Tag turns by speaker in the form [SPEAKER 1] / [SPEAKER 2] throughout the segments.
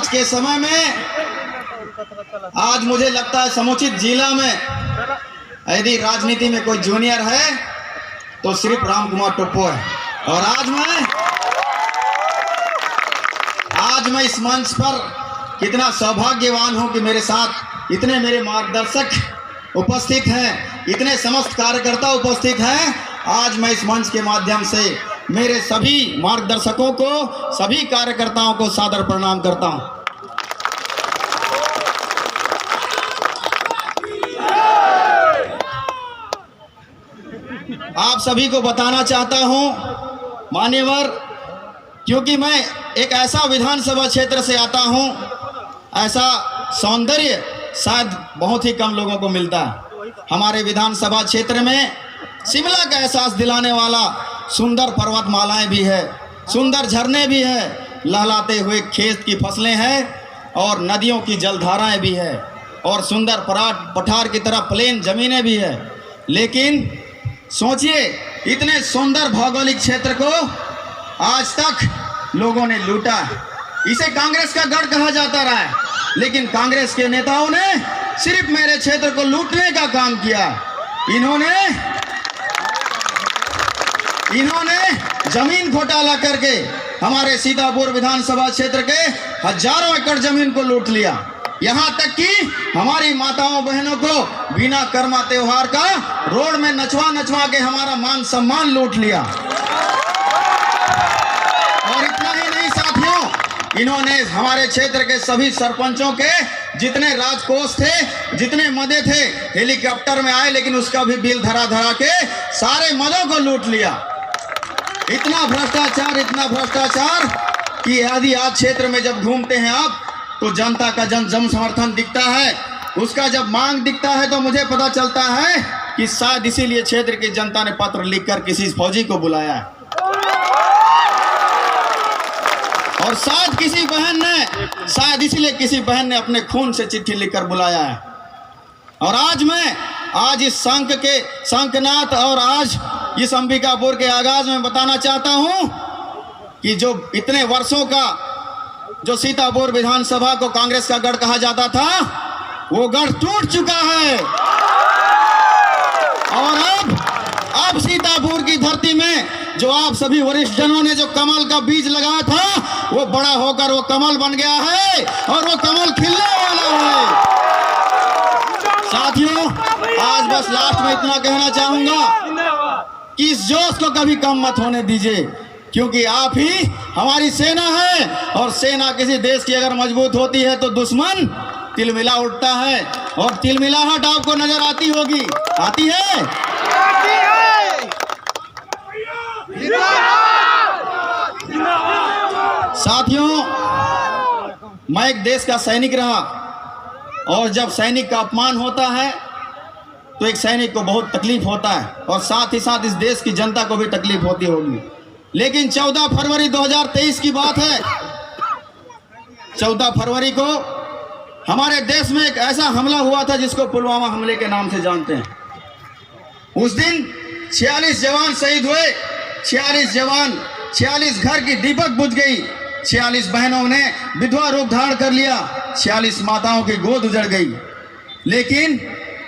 [SPEAKER 1] आज के समय में, आज मुझे लगता है समुचित जिला में यदि राजनीति में कोई जूनियर है तो सिर्फ राम कुमार टोप्पो है। और आज मैं इस मंच पर कितना सौभाग्यवान हूं कि मेरे साथ इतने मेरे मार्गदर्शक उपस्थित हैं, इतने समस्त कार्यकर्ता उपस्थित हैं। आज मैं इस मंच के माध्यम से मेरे सभी मार्गदर्शकों को, सभी कार्यकर्ताओं को सादर प्रणाम करता हूं। आप सभी को बताना चाहता हूं मान्यवर, क्योंकि मैं एक ऐसा विधानसभा क्षेत्र से आता हूं, ऐसा सौंदर्य शायद बहुत ही कम लोगों को मिलता है। हमारे विधानसभा क्षेत्र में शिमला का एहसास दिलाने वाला सुंदर पर्वतमालाएं भी है, सुंदर झरने भी है, लहलाते हुए खेत की फसलें हैं और नदियों की जलधाराएं भी है और सुंदर पठार की तरह प्लेन जमीनें भी है। लेकिन सोचिए, इतने सुंदर भौगोलिक क्षेत्र को आज तक लोगों ने लूटा है। इसे कांग्रेस का गढ़ कहा जाता रहा है, लेकिन कांग्रेस के नेताओं ने सिर्फ मेरे क्षेत्र को लूटने का काम किया। इन्होंने जमीन घोटाला करके हमारे सीतापुर विधानसभा क्षेत्र के हजारों एकड़ जमीन को लूट लिया। यहाँ तक कि हमारी माताओं बहनों को बिना कर्मा त्योहार का रोड में नचवा के हमारा मान सम्मान लूट लिया। और इतना ही नहीं साथियों, इन्होंने हमारे क्षेत्र के सभी सरपंचों के जितने राजकोष थे, जितने मदे थे, हेलीकॉप्टर में आए लेकिन उसका भी बिल धरा के सारे मदों को लूट लिया। इतना भ्रष्टाचार कि यदि आज क्षेत्र में जब घूमते हैं आप तो जनता का जन समर्थन दिखता है, उसका जब मांग दिखता है तो मुझे पता चलता है कि शायद इसीलिए क्षेत्र की जनता ने पत्र लिखकर किसी फौजी को बुलाया है और शायद इसीलिए किसी बहन ने अपने खून से चिट्ठी लिखकर बुलाया है। और आज इस शंखनाथ और आज इस अंबिकापुर के आगाज में बताना चाहता हूं कि जो इतने वर्षों का जो सीतापुर विधानसभा को कांग्रेस का गढ़ कहा जाता था, वो गढ़ टूट चुका है। और अब सीतापुर की धरती में जो आप सभी वरिष्ठ जनों ने जो कमल का बीज लगाया था, वो बड़ा होकर वो कमल बन गया है और वो कमल खिलने वाला है। साथियों, आज बस लास्ट में इतना कहना चाहूंगा कि इस जोश को कभी कम मत होने दीजिए, क्योंकि आप ही हमारी सेना है और सेना किसी देश की अगर मजबूत होती है तो दुश्मन तिलमिला उठता है। और तिलमिलाहट आपको नजर आती होगी, आती है? साथियों, मैं एक देश का सैनिक रहा और जब सैनिक का अपमान होता है तो एक सैनिक को बहुत तकलीफ होता है और साथ ही साथ इस देश की जनता को भी तकलीफ होती होगी। लेकिन 14 फरवरी 2023 की बात है। 14 फरवरी को हमारे देश में एक ऐसा हमला हुआ था जिसको पुलवामा हमले के नाम से जानते हैं। उस दिन 46 जवान शहीद हुए, 46 घर की दीपक बुझ गई, 46 बहनों ने विधवा रूप धारण कर लिया, 46 माताओं की गोद उजड़ गई। लेकिन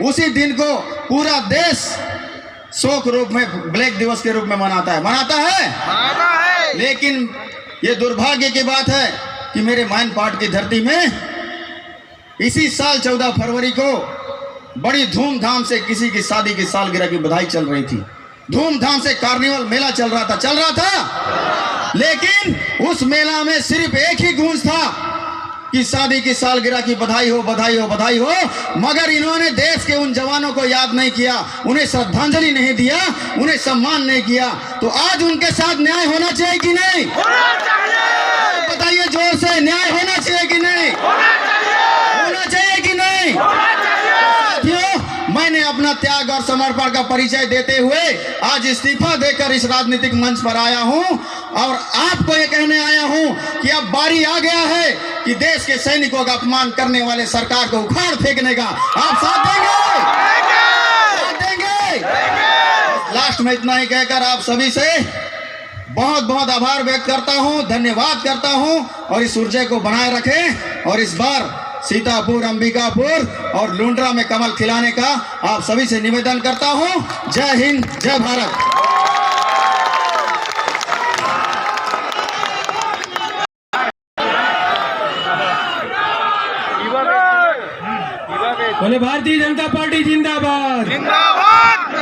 [SPEAKER 1] उसी दिन को पूरा देश शोक रूप में, ब्लैक दिवस के रूप में मनाता है। लेकिन ये दुर्भाग्य की बात है कि मेरे मैनपाट की धरती में इसी साल 14 फरवरी को बड़ी धूमधाम से किसी की शादी की सालगिरह की बधाई चल रही थी। धूमधाम से कार्निवल मेला चल रहा था। लेकिन उस मेला में सिर्फ एक ही गूंज था कि शादी की सालगिरह की बधाई हो, बधाई हो, बधाई हो। मगर इन्होंने देश के उन जवानों को याद नहीं किया, उन्हें श्रद्धांजलि नहीं दिया, उन्हें सम्मान नहीं किया। तो आज उनके साथ न्याय होना चाहिए कि नहीं? बताइए जोर से, न्याय होना चाहिए कि नहीं? होना चाहिए कि नहीं? मैंने अपना त्याग और समर्पण का परिचय देते हुए आज इस्तीफा देकर इस राजनीतिक मंच पर आया हूं और आपको ये कहने आया हूं कि अब बारी आ गया है कि देश के सैनिकों का अपमान करने वाले सरकार को उखाड़ फेंकने का। आप साथ देंगे? लास्ट में इतना ही कहकर आप सभी से बहुत बहुत आभार व्यक्त करता हूं, धन्यवाद करता हूं। और इस ऊर्जा को बनाए रखें और इस बार सीतापुर, अंबिकापुर और लुंड्रा में कमल खिलाने का आप सभी से निवेदन करता हूं। जय हिंद, जय भारत।
[SPEAKER 2] बोले भारतीय जनता पार्टी जिंदाबाद,
[SPEAKER 3] जिंदाबाद,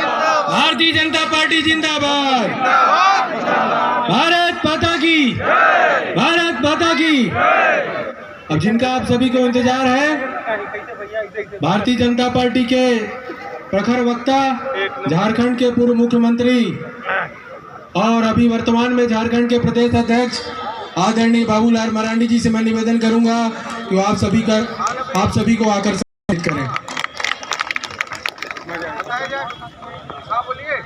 [SPEAKER 2] भारतीय जनता पार्टी जिंदाबाद, भारत माता की, भारत माता की। अब जिनका आप सभी को इंतजार है, भारतीय जनता पार्टी के प्रखर वक्ता, झारखंड के पूर्व मुख्यमंत्री और अभी वर्तमान में झारखंड के प्रदेश अध्यक्ष आदरणीय बाबूलाल मरांडी जी से मैं निवेदन करूंगा कि वो आप सभी को आकर्षित करें।
[SPEAKER 3] बोलिए।